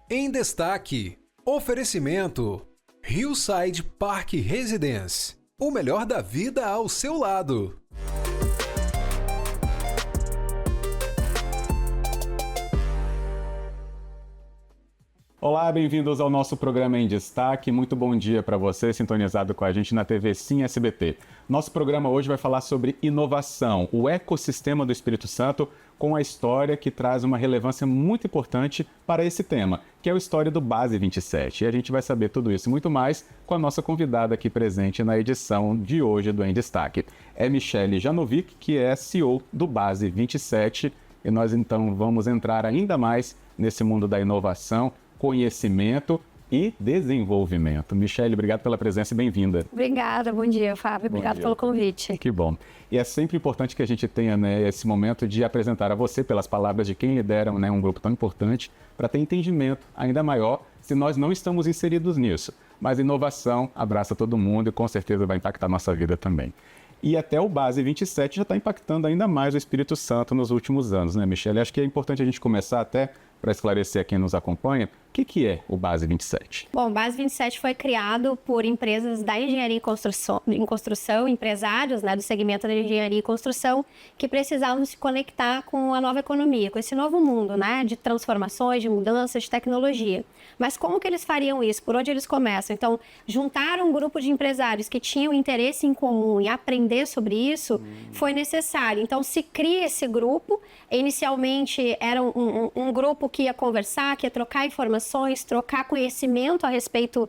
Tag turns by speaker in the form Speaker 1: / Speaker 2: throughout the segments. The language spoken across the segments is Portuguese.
Speaker 1: Em destaque, oferecimento Hillside Park Residence, o melhor da vida ao seu lado.
Speaker 2: Olá, bem-vindos ao nosso programa Em Destaque. Muito bom dia para você, sintonizado com a gente na TV Sim SBT. Nosso programa hoje vai falar sobre inovação, o ecossistema do Espírito Santo, com a história que traz uma relevância muito importante para esse tema, que é a história do Base 27. E a gente vai saber tudo isso e muito mais com a nossa convidada aqui presente na edição de hoje do Em Destaque. É Michele Janovic, que é CEO do Base 27, e nós então vamos entrar ainda mais nesse mundo da inovação, conhecimento e desenvolvimento. Michele, obrigado pela presença e bem-vinda.
Speaker 3: Obrigada, bom dia, Fábio. Obrigado pelo convite.
Speaker 2: Que bom. E é sempre importante que a gente tenha esse momento de apresentar a você, pelas palavras de quem lidera um grupo tão importante, para ter entendimento ainda maior se nós não estamos inseridos nisso. Mas inovação abraça todo mundo e com certeza vai impactar a nossa vida também. E até o Base 27 já está impactando ainda mais o Espírito Santo nos últimos anos, né, Michele? Acho que é importante a gente começar até para esclarecer a quem nos acompanha, o que é o Base 27?
Speaker 3: Bom, o Base 27 foi criado por empresas da engenharia em construção, empresários do segmento da engenharia e construção, que precisavam se conectar com a nova economia, com esse novo mundo, de transformações, de mudanças, de tecnologia. Mas como que eles fariam isso? Por onde eles começam? Então, juntar um grupo de empresários que tinham interesse em comum e aprender sobre isso foi necessário. Então, se cria esse grupo. Inicialmente, era um grupo que ia conversar, que ia trocar informações, trocar conhecimento a respeito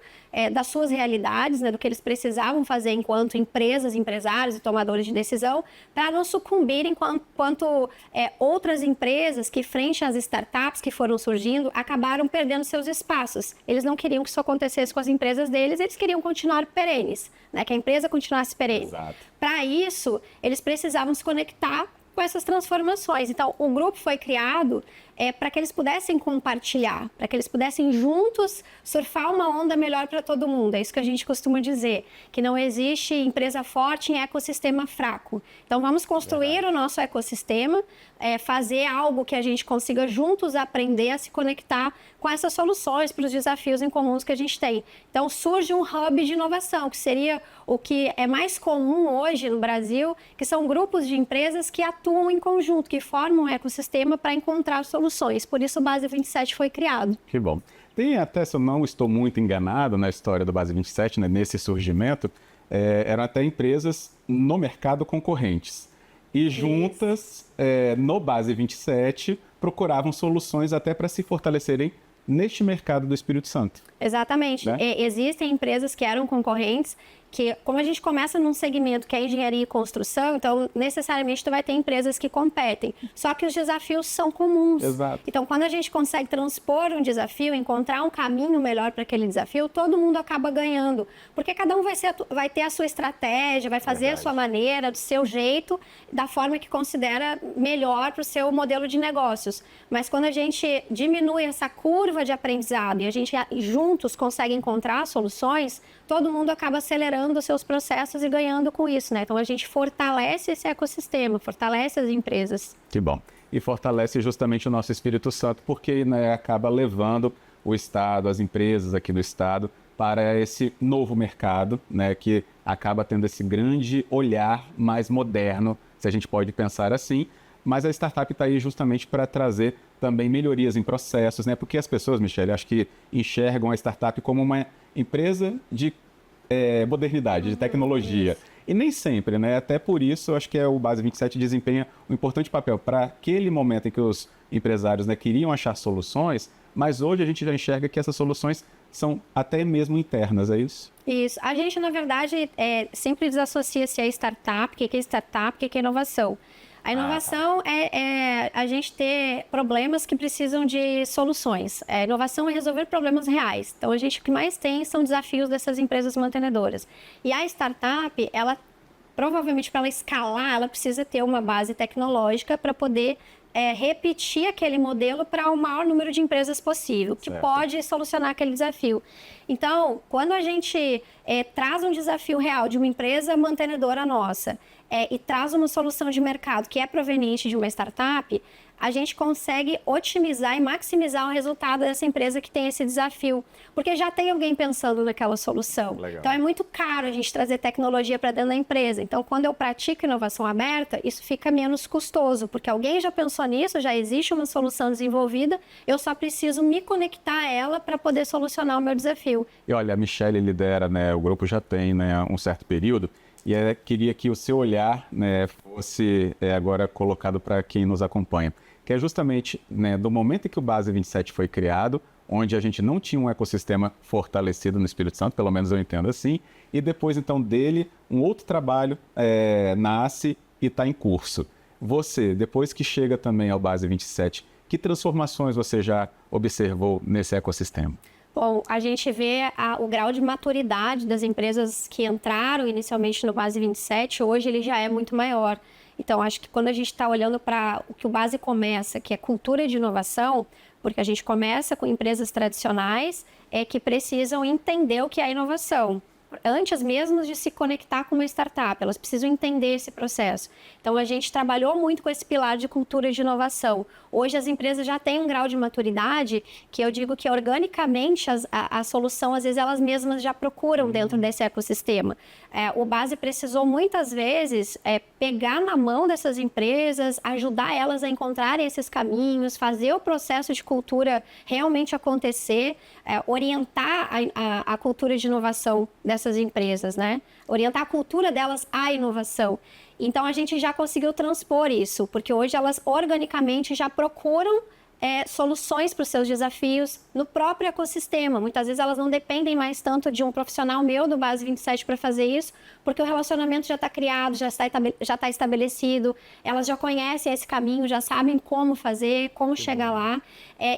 Speaker 3: das suas realidades, do que eles precisavam fazer enquanto empresas, empresários e tomadores de decisão, para não sucumbirem enquanto outras empresas que, frente às startups que foram surgindo, acabaram perdendo seus espaços. Eles não queriam que isso acontecesse com as empresas deles, eles queriam continuar perenes, que a empresa continuasse perene. Para isso, eles precisavam se conectar com essas transformações. Então, o grupo foi criado para que eles pudessem compartilhar, para que eles pudessem juntos surfar uma onda melhor para todo mundo. É isso que a gente costuma dizer, que não existe empresa forte em ecossistema fraco. Então, vamos construir o nosso ecossistema, fazer algo que a gente consiga juntos aprender a se conectar com essas soluções para os desafios em comuns que a gente tem. Então, surge um hub de inovação, que seria o que é mais comum hoje no Brasil, que são grupos de empresas que atuam em conjunto, que formam um ecossistema para encontrar soluções. Por isso o Base 27 foi criado.
Speaker 2: Que bom. Tem até, se eu não estou muito enganado na história do Base 27, nesse surgimento, eram até empresas no mercado concorrentes. E juntas, no Base 27, procuravam soluções até para se fortalecerem neste mercado do Espírito Santo.
Speaker 3: Exatamente. Existem empresas que eram concorrentes, que como a gente começa num segmento que é engenharia e construção, então necessariamente tu vai ter empresas que competem. Só que os desafios são comuns.
Speaker 2: Exato.
Speaker 3: Então quando a gente consegue transpor um desafio, encontrar um caminho melhor para aquele desafio, todo mundo acaba ganhando. Porque cada um vai ter a sua estratégia, vai fazer a sua maneira, do seu jeito, da forma que considera melhor para o seu modelo de negócios. Mas quando a gente diminui essa curva de aprendizado e a gente juntos consegue encontrar soluções, todo mundo acaba acelerando os seus processos e ganhando com isso, Então a gente fortalece esse ecossistema, fortalece as empresas.
Speaker 2: Que bom. E fortalece justamente o nosso Espírito Santo, porque acaba levando o Estado, as empresas aqui do Estado, para esse novo mercado, que acaba tendo esse grande olhar mais moderno, se a gente pode pensar assim. Mas a startup está aí justamente para trazer também melhorias em processos, porque as pessoas, Michele, acho que enxergam a startup como uma empresa de modernidade, de tecnologia. E nem sempre, Até por isso, acho que o Base 27 desempenha um importante papel para aquele momento em que os empresários queriam achar soluções, mas hoje a gente já enxerga que essas soluções são até mesmo internas, é isso?
Speaker 3: Isso. A gente, na verdade, sempre desassocia-se a startup, o que é startup, o que é inovação. A inovação é a gente ter problemas que precisam de soluções. A inovação é resolver problemas reais. Então, o que mais tem são desafios dessas empresas mantenedoras. E a startup, ela provavelmente, para ela escalar, ela precisa ter uma base tecnológica para poder repetir aquele modelo para o maior número de empresas possível, que pode solucionar aquele desafio. Então, quando a gente traz um desafio real de uma empresa mantenedora nossa e traz uma solução de mercado que é proveniente de uma startup, a gente consegue otimizar e maximizar o resultado dessa empresa que tem esse desafio, porque já tem alguém pensando naquela solução.
Speaker 2: Legal.
Speaker 3: Então é muito caro a gente trazer tecnologia para dentro da empresa. Então, quando eu pratico inovação aberta, isso fica menos custoso, porque alguém já pensou nisso, já existe uma solução desenvolvida, eu só preciso me conectar a ela para poder solucionar o meu desafio.
Speaker 2: E olha, a Michelle lidera, né, o grupo já tem, né, um certo período, e queria que o seu olhar, né, fosse agora colocado para quem nos acompanha, que é justamente, né, do momento em que o Base 27 foi criado, onde a gente não tinha um ecossistema fortalecido no Espírito Santo, pelo menos eu entendo assim, e depois então dele um outro trabalho nasce e está em curso. Você, depois que chega também ao Base 27, que transformações você já observou nesse ecossistema?
Speaker 3: Bom, a gente vê o grau de maturidade das empresas que entraram inicialmente no Base 27, hoje ele já é muito maior. Então, acho que quando a gente está olhando para o que o Base começa, que é cultura de inovação, porque a gente começa com empresas tradicionais que precisam entender o que é inovação. Antes mesmo de se conectar com uma startup, elas precisam entender esse processo. Então, a gente trabalhou muito com esse pilar de cultura de inovação. Hoje, as empresas já têm um grau de maturidade que eu digo que, organicamente, a solução, às vezes, elas mesmas já procuram dentro desse ecossistema. O Base precisou, muitas vezes, pegar na mão dessas empresas, ajudar elas a encontrarem esses caminhos, fazer o processo de cultura realmente acontecer, orientar a cultura de inovação dessas empresas, né? Orientar a cultura delas à inovação. Então, a gente já conseguiu transpor isso, porque hoje elas organicamente já procuram soluções para os seus desafios no próprio ecossistema. Muitas vezes elas não dependem mais tanto de um profissional meu do Base 27 para fazer isso, porque o relacionamento já está criado, já está estabelecido, elas já conhecem esse caminho, já sabem como fazer, como chegar lá.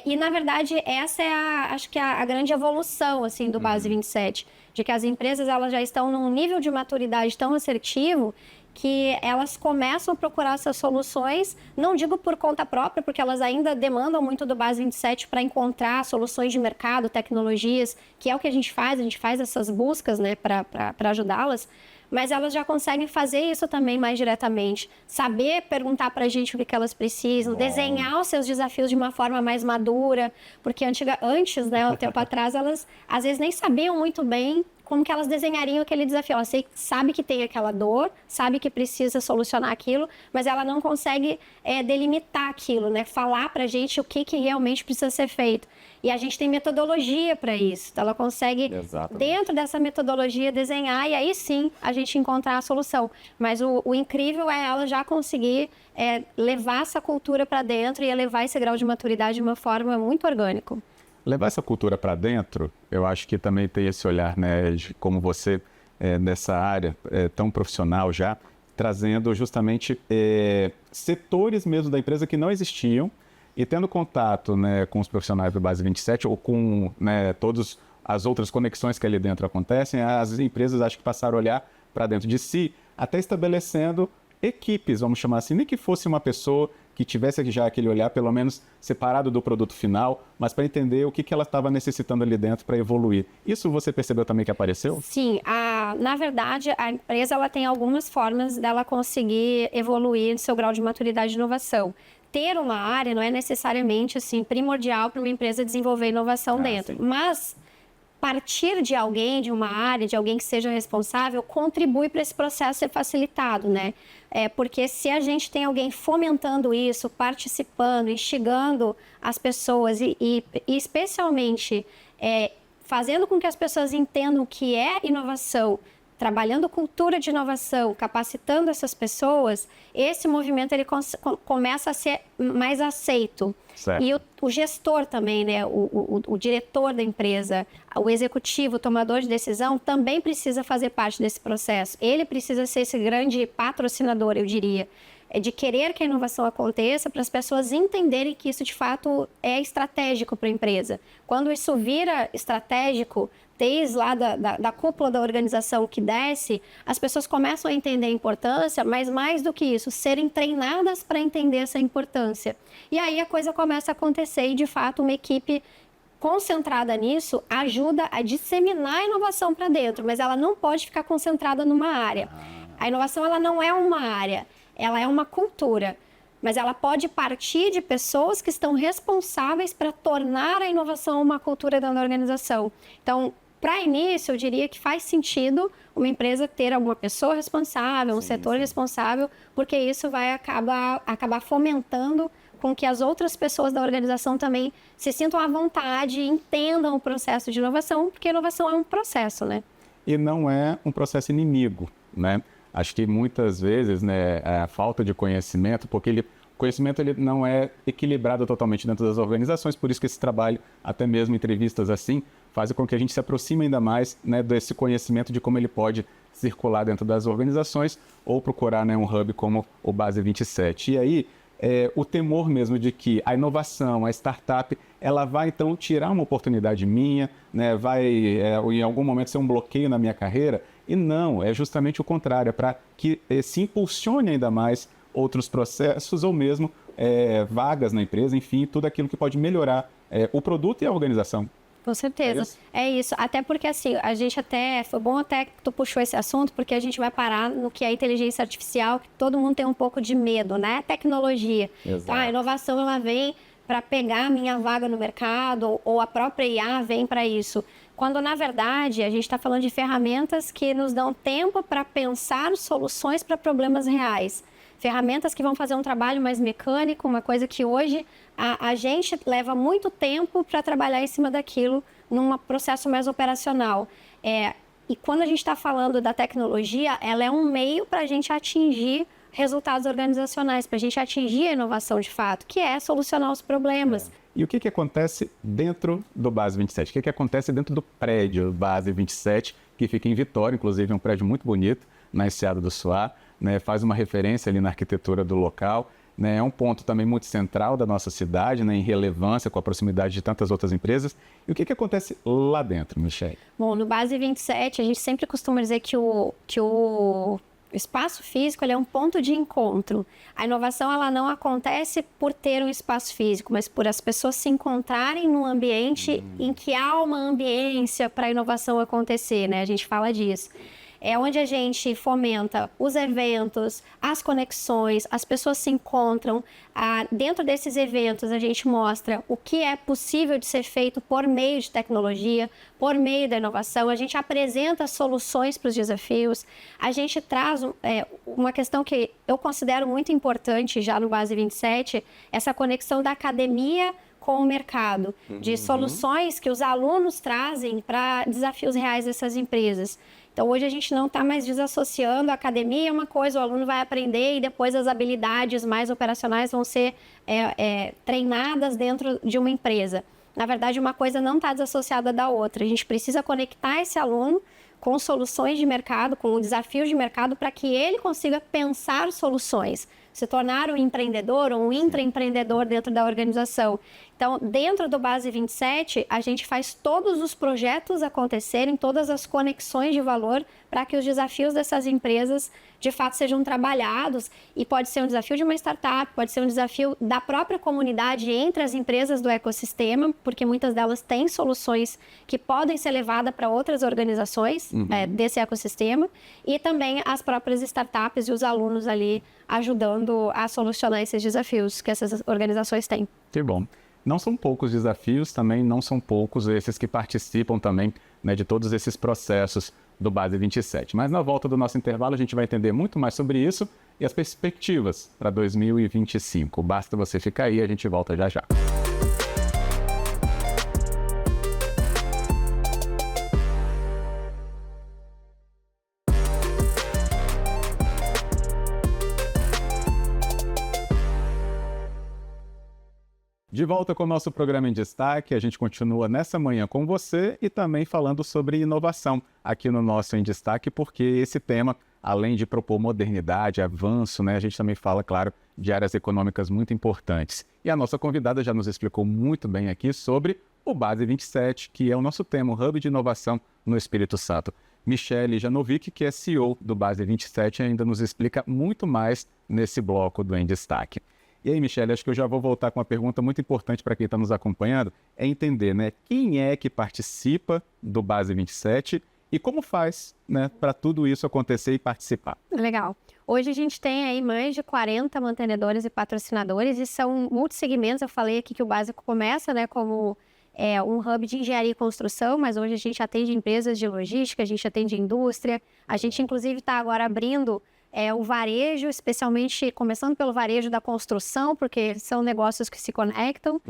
Speaker 3: E, na verdade, essa é acho que a grande evolução assim, do Base 27, de que as empresas elas já estão num nível de maturidade tão assertivo que elas começam a procurar essas soluções, não digo por conta própria, porque elas ainda demandam muito do Base 27 para encontrar soluções de mercado, tecnologias, que é o que a gente faz essas buscas, né, para ajudá-las, mas elas já conseguem fazer isso também mais diretamente, saber perguntar para a gente o que elas precisam, desenhar os seus desafios de uma forma mais madura, porque antes, né, um tempo atrás, elas às vezes nem sabiam muito bem como que elas desenhariam aquele desafio. Ela sabe que tem aquela dor, sabe que precisa solucionar aquilo, mas ela não consegue delimitar aquilo, né? Falar pra gente o que realmente precisa ser feito. E a gente tem metodologia para isso. Então, ela consegue, dentro dessa metodologia, desenhar e aí sim a gente encontrar a solução. Mas o incrível é ela já conseguir levar essa cultura para dentro e elevar esse grau de maturidade de uma forma muito orgânica.
Speaker 2: Levar essa cultura para dentro, eu acho que também tem esse olhar, né, de como você, nessa área tão profissional já, trazendo justamente setores mesmo da empresa que não existiam e tendo contato, né, com os profissionais do Base 27 ou com, né, todas as outras conexões que ali dentro acontecem, as empresas acho que passaram a olhar para dentro de si, até estabelecendo equipes, vamos chamar assim, nem que fosse uma pessoa que tivesse já aquele olhar, pelo menos separado do produto final, mas para entender o que ela estava necessitando ali dentro para evoluir. Isso você percebeu também que apareceu?
Speaker 3: Sim, na verdade, a empresa ela tem algumas formas dela conseguir evoluir no seu grau de maturidade de inovação. Ter uma área não é necessariamente assim, primordial para uma empresa desenvolver inovação dentro, sim. Mas partir de alguém, de uma área, de alguém que seja responsável, contribui para esse processo ser facilitado, né? Porque se a gente tem alguém fomentando isso, participando, instigando as pessoas e especialmente fazendo com que as pessoas entendam o que é inovação, trabalhando cultura de inovação, capacitando essas pessoas, esse movimento ele começa a ser mais aceito.
Speaker 2: Certo.
Speaker 3: E o gestor também, né, o diretor da empresa, o executivo, o tomador de decisão, também precisa fazer parte desse processo. Ele precisa ser esse grande patrocinador, eu diria, de querer que a inovação aconteça para as pessoas entenderem que isso de fato é estratégico para a empresa. Quando isso vira estratégico, desde lá da cúpula da organização que desce, as pessoas começam a entender a importância, mas mais do que isso, serem treinadas para entender essa importância. E aí a coisa começa a acontecer e, de fato, uma equipe concentrada nisso ajuda a disseminar a inovação para dentro, mas ela não pode ficar concentrada numa área. A inovação ela não é uma área, ela é uma cultura. mas ela pode partir de pessoas que estão responsáveis para tornar a inovação uma cultura dentro da organização. Então, para início, eu diria que faz sentido uma empresa ter alguma pessoa responsável, um setor responsável, porque isso vai acabar fomentando com que as outras pessoas da organização também se sintam à vontade e entendam o processo de inovação, porque a inovação é um processo, né?
Speaker 2: E não é um processo inimigo, né? Acho que muitas vezes, né, a falta de conhecimento, porque o conhecimento ele não é equilibrado totalmente dentro das organizações, por isso que esse trabalho, até mesmo entrevistas assim, faz com que a gente se aproxime ainda mais, né, desse conhecimento de como ele pode circular dentro das organizações ou procurar, né, um hub como o Base 27. E aí, o temor mesmo de que a inovação, a startup, ela vai então tirar uma oportunidade minha, né, vai em algum momento ser um bloqueio na minha carreira, e não, é justamente o contrário, é para que se impulsione ainda mais outros processos ou mesmo vagas na empresa, enfim, tudo aquilo que pode melhorar o produto e a organização.
Speaker 3: Com certeza. É isso. Até porque, assim, a gente foi bom até que tu puxou esse assunto, porque a gente vai parar no que é a inteligência artificial, que todo mundo tem um pouco de medo, né? Tecnologia.
Speaker 2: Exato.
Speaker 3: A inovação, ela vem para pegar a minha vaga no mercado, ou a própria IA vem para isso. Quando, na verdade, a gente está falando de ferramentas que nos dão tempo para pensar soluções para problemas reais. Ferramentas que vão fazer um trabalho mais mecânico, uma coisa que hoje a gente leva muito tempo para trabalhar em cima daquilo num processo mais operacional. E quando a gente está falando da tecnologia, ela é um meio para a gente atingir resultados organizacionais, para a gente atingir a inovação de fato, que é solucionar os problemas.
Speaker 2: E o que acontece dentro do Base 27? O que acontece dentro do prédio Base 27, que fica em Vitória, inclusive é um prédio muito bonito, na Enseada do Suá, né, faz uma referência ali na arquitetura do local, né, é um ponto também muito central da nossa cidade, né, em relevância com a proximidade de tantas outras empresas. E o que acontece lá dentro, Michele?
Speaker 3: Bom, no Base 27, a gente sempre costuma dizer que o espaço físico ele é um ponto de encontro. A inovação ela não acontece por ter um espaço físico, mas por as pessoas se encontrarem num ambiente em que há uma ambiência para a inovação acontecer, né? A gente fala disso. É onde a gente fomenta os eventos, as conexões, as pessoas se encontram. Dentro desses eventos, a gente mostra o que é possível de ser feito por meio de tecnologia, por meio da inovação. A gente apresenta soluções para os desafios. A gente traz uma questão que eu considero muito importante já no Base 27, essa conexão da academia com o mercado, de soluções que os alunos trazem para desafios reais dessas empresas. Então, hoje a gente não está mais desassociando a academia é uma coisa, o aluno vai aprender e depois as habilidades mais operacionais vão ser treinadas dentro de uma empresa. Na verdade, uma coisa não está desassociada da outra. A gente precisa conectar esse aluno com soluções de mercado, com desafios de mercado, para que ele consiga pensar soluções, se tornar um empreendedor ou um intraempreendedor dentro da organização. Então, dentro do Base 27, a gente faz todos os projetos acontecerem, todas as conexões de valor para que os desafios dessas empresas, de fato, sejam trabalhados. E pode ser um desafio de uma startup, pode ser um desafio da própria comunidade entre as empresas do ecossistema, porque muitas delas têm soluções que podem ser levadas para outras organizações desse ecossistema. E também as próprias startups e os alunos ali ajudando a solucionar esses desafios que essas organizações têm.
Speaker 2: Que bom. Não são poucos desafios, também não são poucos esses que participam também, né, de todos esses processos do Base 27. Mas na volta do nosso intervalo a gente vai entender muito mais sobre isso e as perspectivas para 2025. Basta você ficar aí, a gente volta já já. De volta com o nosso programa em destaque, a gente continua nessa manhã com você e também falando sobre inovação aqui no nosso Em Destaque, porque esse tema, além de propor modernidade, avanço, né, a gente também fala, claro, de áreas econômicas muito importantes. E a nossa convidada já nos explicou muito bem aqui sobre o Base 27, que é o nosso tema, o Hub de Inovação no Espírito Santo. Michele Janovic, que é CEO do Base 27, ainda nos explica muito mais nesse bloco do Em Destaque. E aí, Michele, acho que eu já vou voltar com uma pergunta muito importante para quem está nos acompanhando, é entender, né, quem é que participa do Base 27 E como faz, né, para tudo isso acontecer e participar?
Speaker 3: Legal. Hoje a gente tem aí mais de 40 mantenedores e patrocinadores e são multissegmentos. Eu falei aqui que o básico começa, né, como um hub de engenharia e construção, mas hoje a gente atende empresas de logística, a gente atende indústria. A gente, inclusive, está agora abrindo o varejo, especialmente começando pelo varejo da construção, porque são negócios que se conectam.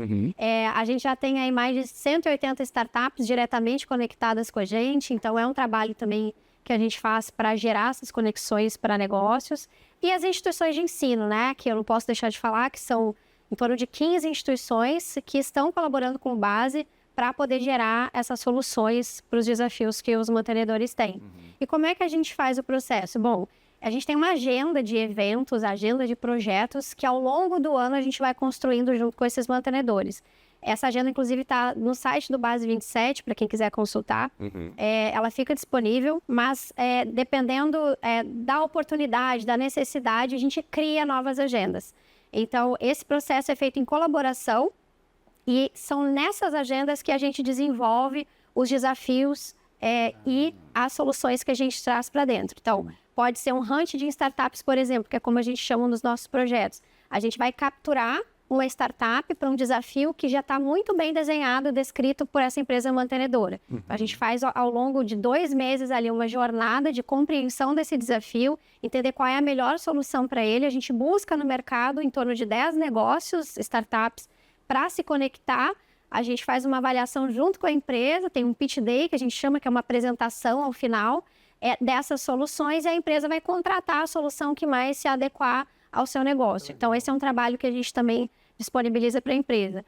Speaker 3: A gente já tem aí mais de 180 startups diretamente conectadas com a gente, então é um trabalho também que a gente faz para gerar essas conexões para negócios. E as instituições de ensino, né, que eu não posso deixar de falar, que são em torno de 15 instituições que estão colaborando com o Base para poder gerar essas soluções para os desafios que os mantenedores têm. E como é que a gente faz o processo? Bom, a gente tem uma agenda de eventos, agenda de projetos que ao longo do ano a gente vai construindo junto com esses mantenedores. Essa agenda, inclusive, está no site do Base 27, para quem quiser consultar. Ela fica disponível, mas dependendo da oportunidade, da necessidade, a gente cria novas agendas. Então, esse processo é feito em colaboração e são nessas agendas que a gente desenvolve os desafios e as soluções que a gente traz para dentro. Então, pode ser um hunt de startups, por exemplo, que é como a gente chama nos nossos projetos. A gente vai capturar uma startup para um desafio que já está muito bem desenhado, descrito por essa empresa mantenedora. A gente faz ao longo de 2 meses ali uma jornada de compreensão desse desafio, entender qual é a melhor solução para ele. A gente busca no mercado em torno de 10 negócios, startups, para se conectar. A gente faz uma avaliação junto com a empresa, tem um pitch day que a gente chama, que é uma apresentação ao final dessas soluções, e a empresa vai contratar a solução que mais se adequar ao seu negócio. Então, esse é um trabalho que a gente também disponibiliza para a empresa.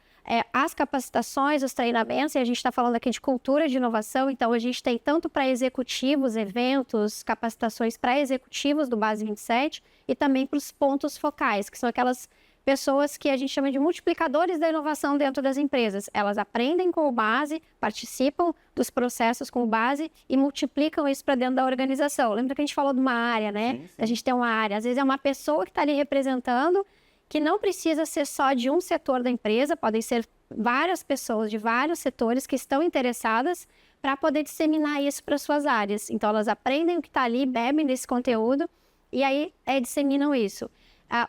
Speaker 3: As capacitações, os treinamentos, e a gente está falando aqui de cultura de inovação, então a gente tem tanto para executivos, eventos, capacitações para executivos do Base 27 e também para os pontos focais, que são aquelas pessoas que a gente chama de multiplicadores da inovação dentro das empresas. Elas aprendem com o Base, participam dos processos com o Base e multiplicam isso para dentro da organização. Lembra que a gente falou de uma área, né? Sim. A gente tem uma área. Às vezes é uma pessoa que está ali representando, que não precisa ser só de um setor da empresa, podem ser várias pessoas de vários setores que estão interessadas para poder disseminar isso para suas áreas. Então, elas aprendem o que está ali, bebem desse conteúdo e aí disseminam isso.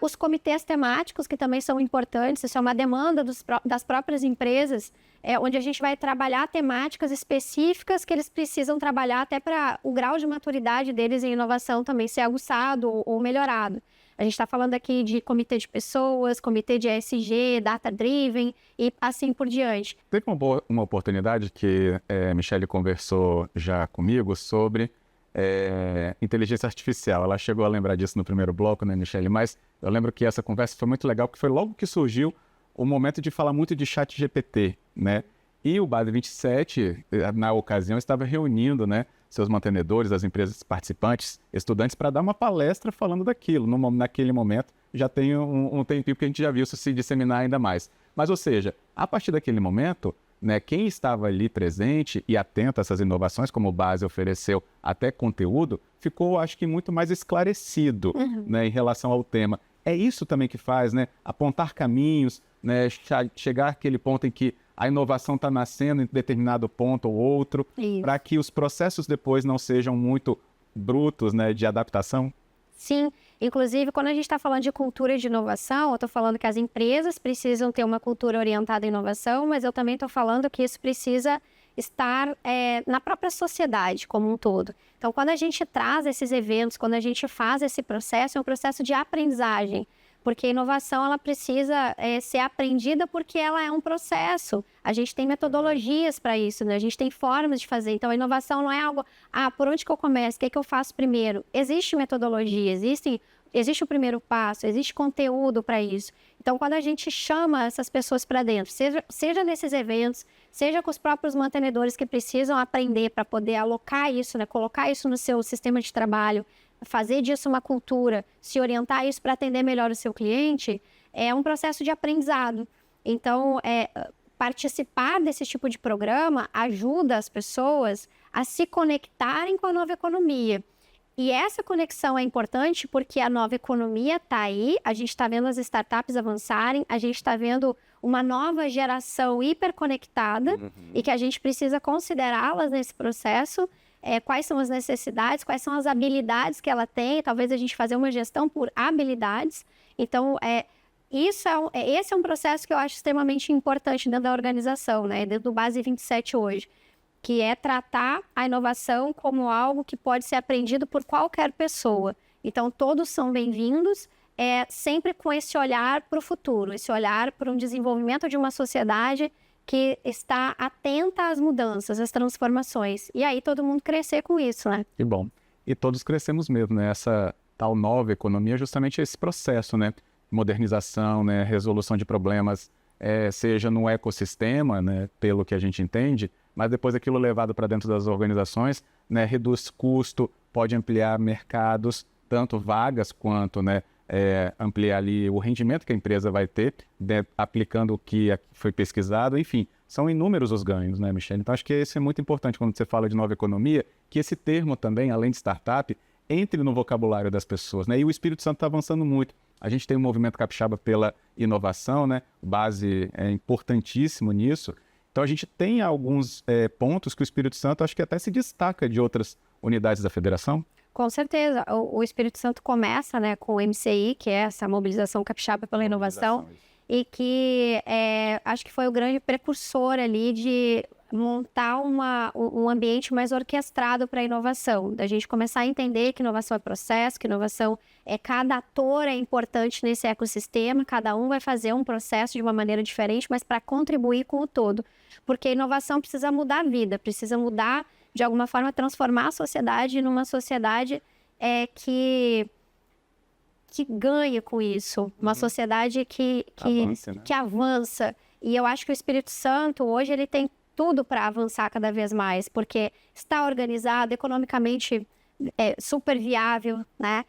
Speaker 3: Os comitês temáticos, que também são importantes, isso é uma demanda das próprias empresas, onde a gente vai trabalhar temáticas específicas que eles precisam trabalhar até para o grau de maturidade deles em inovação também ser aguçado ou melhorado. A gente está falando aqui de comitê de pessoas, comitê de ESG, data-driven e assim por diante.
Speaker 2: Teve uma oportunidade que a Michelle conversou já comigo sobre inteligência artificial. Ela chegou a lembrar disso no primeiro bloco, né, Michelle? Mas eu lembro que essa conversa foi muito legal, porque foi logo que surgiu o momento de falar muito de ChatGPT, né? E o Base 27, na ocasião, estava reunindo, né, seus mantenedores, as empresas participantes, estudantes, para dar uma palestra falando daquilo. Naquele momento, já tem um tempinho que a gente já viu isso se disseminar ainda mais. Mas, ou seja, a partir daquele momento, né, quem estava ali presente e atento a essas inovações, como o Base ofereceu até conteúdo, ficou, acho que, muito mais esclarecido, né, em relação ao tema. É isso também que faz, né, apontar caminhos, né, chegar àquele ponto em que a inovação está nascendo em determinado ponto ou outro, para que os processos depois não sejam muito brutos, né, de adaptação?
Speaker 3: Sim, inclusive quando a gente está falando de cultura de inovação, eu estou falando que as empresas precisam ter uma cultura orientada à inovação, mas eu também estou falando que isso precisa estar na própria sociedade como um todo. Então, quando a gente traz esses eventos, quando a gente faz esse processo, é um processo de aprendizagem. Porque a inovação ela precisa ser aprendida porque ela é um processo. A gente tem metodologias para isso, né? A gente tem formas de fazer. Então, a inovação não é algo, por onde que eu começo? O que é que eu faço primeiro? Existe metodologia, existe o primeiro passo, existe conteúdo para isso. Então, quando a gente chama essas pessoas para dentro, seja nesses eventos, seja com os próprios mantenedores que precisam aprender para poder alocar isso, né? Colocar isso no seu sistema de trabalho, fazer disso uma cultura, se orientar isso para atender melhor o seu cliente, é um processo de aprendizado. Então, participar desse tipo de programa ajuda as pessoas a se conectarem com a nova economia. E essa conexão é importante porque a nova economia está aí, a gente está vendo as startups avançarem, a gente está vendo uma nova geração hiperconectada e que a gente precisa considerá-las nesse processo. quais são as necessidades, quais são as habilidades que ela tem, talvez a gente fazer uma gestão por habilidades. Então, esse é um processo que eu acho extremamente importante dentro da organização, né? Dentro do Base 27 hoje, que é tratar a inovação como algo que pode ser aprendido por qualquer pessoa. Então, todos são bem-vindos, sempre com esse olhar para o futuro, esse olhar para um desenvolvimento de uma sociedade que está atenta às mudanças, às transformações. E aí todo mundo crescer com isso, né?
Speaker 2: Que bom. E todos crescemos mesmo, né? Essa tal nova economia é justamente esse processo, né? Modernização, né? Resolução de problemas, seja no ecossistema, né? Pelo que a gente entende, mas depois aquilo levado para dentro das organizações, né? Reduz custo, pode ampliar mercados, tanto vagas quanto, né? Ampliar ali o rendimento que a empresa vai ter, né, aplicando o que foi pesquisado, enfim, são inúmeros os ganhos, né, Michele? Então acho que isso é muito importante quando você fala de nova economia, que esse termo também, além de startup, entre no vocabulário das pessoas, né? E o Espírito Santo está avançando muito. A gente tem um movimento capixaba pela inovação, né? Base é importantíssimo nisso. Então a gente tem alguns pontos que o Espírito Santo acho que até se destaca de outras unidades da federação.
Speaker 3: Com certeza. O Espírito Santo começa, né, com o MCI, que é essa mobilização capixaba pela inovação, e que acho que foi o grande precursor ali de montar um ambiente mais orquestrado para a inovação, da gente começar a entender que inovação é processo, que inovação cada ator é importante nesse ecossistema, cada um vai fazer um processo de uma maneira diferente, mas para contribuir com o todo, porque a inovação precisa mudar a vida, precisa mudar, de alguma forma, transformar a sociedade numa sociedade que ganha com isso, uma sociedade que
Speaker 2: Avance, né?
Speaker 3: que avança. E eu acho que o Espírito Santo, hoje, ele tem tudo para avançar cada vez mais, porque está organizado, economicamente super viável, né?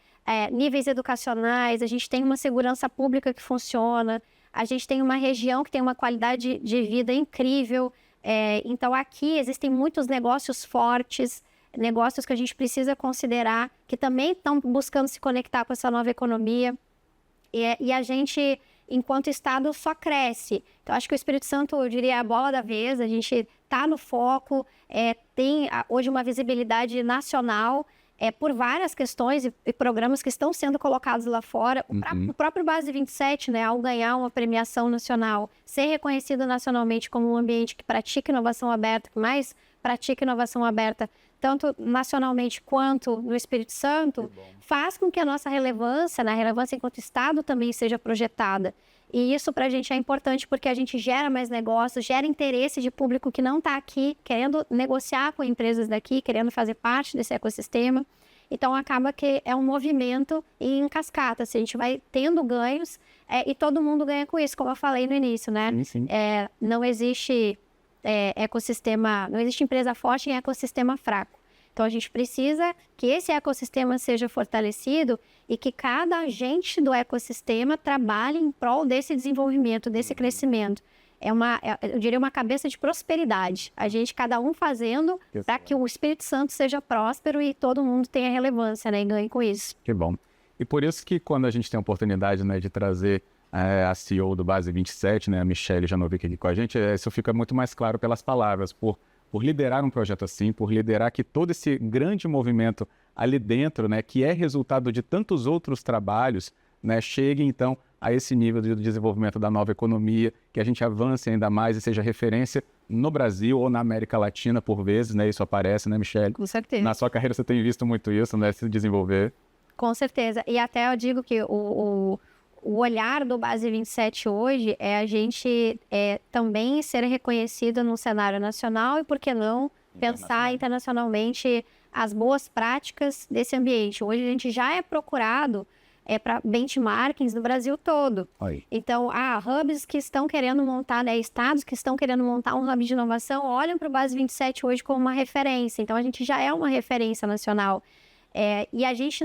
Speaker 3: Níveis educacionais, a gente tem uma segurança pública que funciona, a gente tem uma região que tem uma qualidade de vida incrível. Então, aqui existem muitos negócios fortes, negócios que a gente precisa considerar, que também estão buscando se conectar com essa nova economia. E a gente, enquanto Estado, só cresce. Então, acho que o Espírito Santo, eu diria, é a bola da vez, a gente está no foco, tem hoje uma visibilidade nacional, por várias questões e programas que estão sendo colocados lá fora. O próprio Base 27, né, ao ganhar uma premiação nacional, ser reconhecido nacionalmente como um ambiente que pratica inovação aberta, que mais pratica inovação aberta, tanto nacionalmente quanto no Espírito Santo, faz com que a nossa relevância, né, a relevância enquanto Estado também seja projetada. E isso para a gente é importante porque a gente gera mais negócios, gera interesse de público que não está aqui, querendo negociar com empresas daqui, querendo fazer parte desse ecossistema. Então, acaba que é um movimento em cascata, assim, a gente vai tendo ganhos e todo mundo ganha com isso, como eu falei no início, né?
Speaker 2: Sim.
Speaker 3: Não existe ecossistema, não existe empresa forte em ecossistema fraco. Então, a gente precisa que esse ecossistema seja fortalecido e que cada agente do ecossistema trabalhe em prol desse desenvolvimento, desse crescimento. Eu diria, uma cabeça de prosperidade. A gente, cada um fazendo para que o Espírito Santo seja próspero e todo mundo tenha relevância, né, e ganhe com isso.
Speaker 2: Que bom. E por isso que quando a gente tem a oportunidade, né, de trazer a CEO do Base 27, né, a Michele Janovic aqui com a gente, isso fica muito mais claro pelas palavras, por liderar um projeto assim, por liderar que todo esse grande movimento ali dentro, né, que é resultado de tantos outros trabalhos, né, chegue então a esse nível de desenvolvimento da nova economia, que a gente avance ainda mais e seja referência no Brasil ou na América Latina por vezes, né, isso aparece, né, Michele?
Speaker 3: Com certeza.
Speaker 2: Na sua carreira você tem visto muito isso, né, se desenvolver.
Speaker 3: Com certeza. E até eu digo que o olhar do Base 27 hoje é a gente também ser reconhecido no cenário nacional e, por que não, pensar internacionalmente as boas práticas desse ambiente. Hoje a gente já é procurado para benchmarkings no Brasil todo.
Speaker 2: Aí.
Speaker 3: Então, hubs que estão querendo montar, né, estados que estão querendo montar um hub de inovação, olham para o Base 27 hoje como uma referência. Então, a gente já é uma referência nacional. E a gente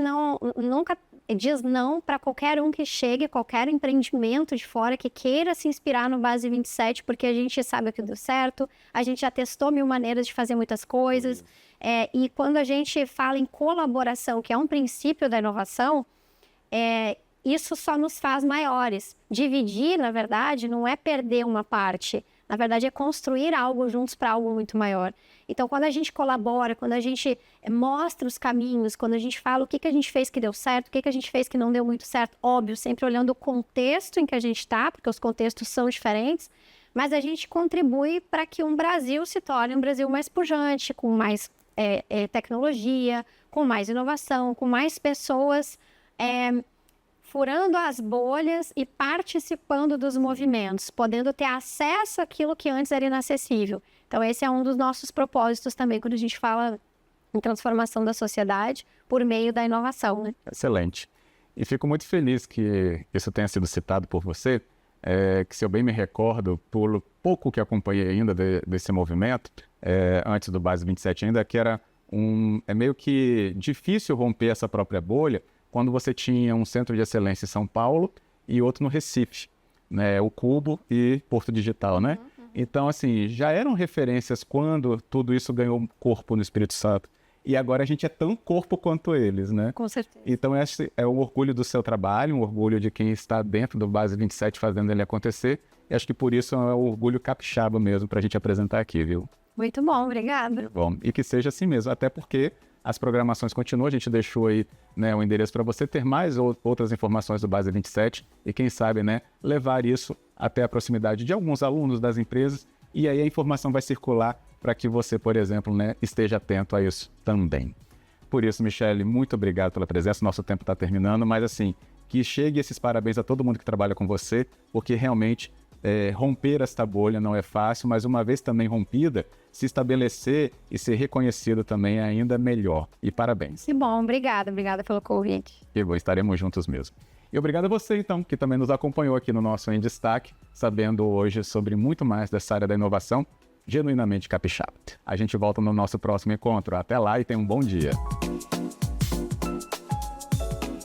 Speaker 3: nunca diz não para qualquer um que chegue, qualquer empreendimento de fora que queira se inspirar no Base 27, porque a gente sabe o que deu certo, a gente já testou 1000 maneiras de fazer muitas coisas. E quando a gente fala em colaboração, que é um princípio da inovação, isso só nos faz maiores. Dividir, na verdade, não é perder uma parte, Na verdade, é construir algo juntos para algo muito maior. Então, quando a gente colabora, quando a gente mostra os caminhos, quando a gente fala o que a gente fez que deu certo, o que a gente fez que não deu muito certo, óbvio, sempre olhando o contexto em que a gente está, porque os contextos são diferentes, mas a gente contribui para que um Brasil se torne um Brasil mais pujante, com mais tecnologia, com mais inovação, com mais pessoas furando as bolhas e participando dos movimentos, podendo ter acesso àquilo que antes era inacessível. Então, esse é um dos nossos propósitos também, quando a gente fala em transformação da sociedade por meio da inovação, né?
Speaker 2: Excelente. E fico muito feliz que isso tenha sido citado por você, que se eu bem me recordo, por pouco que acompanhei ainda desse movimento, antes do Base 27 ainda, que era meio que difícil romper essa própria bolha quando você tinha um centro de excelência em São Paulo e outro no Recife, né? O Cubo e Porto Digital, né? Então, assim, já eram referências quando tudo isso ganhou corpo no Espírito Santo. E agora a gente é tão corpo quanto eles, né?
Speaker 3: Com certeza.
Speaker 2: Então, esse é um orgulho do seu trabalho, um orgulho de quem está dentro do Base 27 fazendo ele acontecer. E acho que por isso é um orgulho capixaba mesmo para a gente apresentar aqui, viu?
Speaker 3: Muito bom, obrigada.
Speaker 2: Bom, e que seja assim mesmo, até porque as programações continuam, a gente deixou aí, né, o endereço para você ter mais outras informações do Base 27 e quem sabe, né, levar isso até a proximidade de alguns alunos das empresas e aí a informação vai circular para que você, por exemplo, né, esteja atento a isso também. Por isso, Michele, muito obrigado pela presença, nosso tempo está terminando, mas assim, que chegue esses parabéns a todo mundo que trabalha com você, porque realmente romper esta bolha não é fácil, mas uma vez também rompida, se estabelecer e ser reconhecido também é ainda melhor. E parabéns.
Speaker 3: Que bom, obrigada pelo convite.
Speaker 2: Que bom, estaremos juntos mesmo. E obrigado a você, então, que também nos acompanhou aqui no nosso Em Destaque, sabendo hoje sobre muito mais dessa área da inovação, genuinamente capixaba. A gente volta no nosso próximo encontro. Até lá e tenha um bom dia.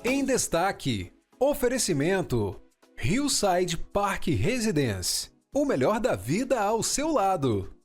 Speaker 1: Em Destaque, oferecimento Hillside Park Residence. O melhor da vida ao seu lado.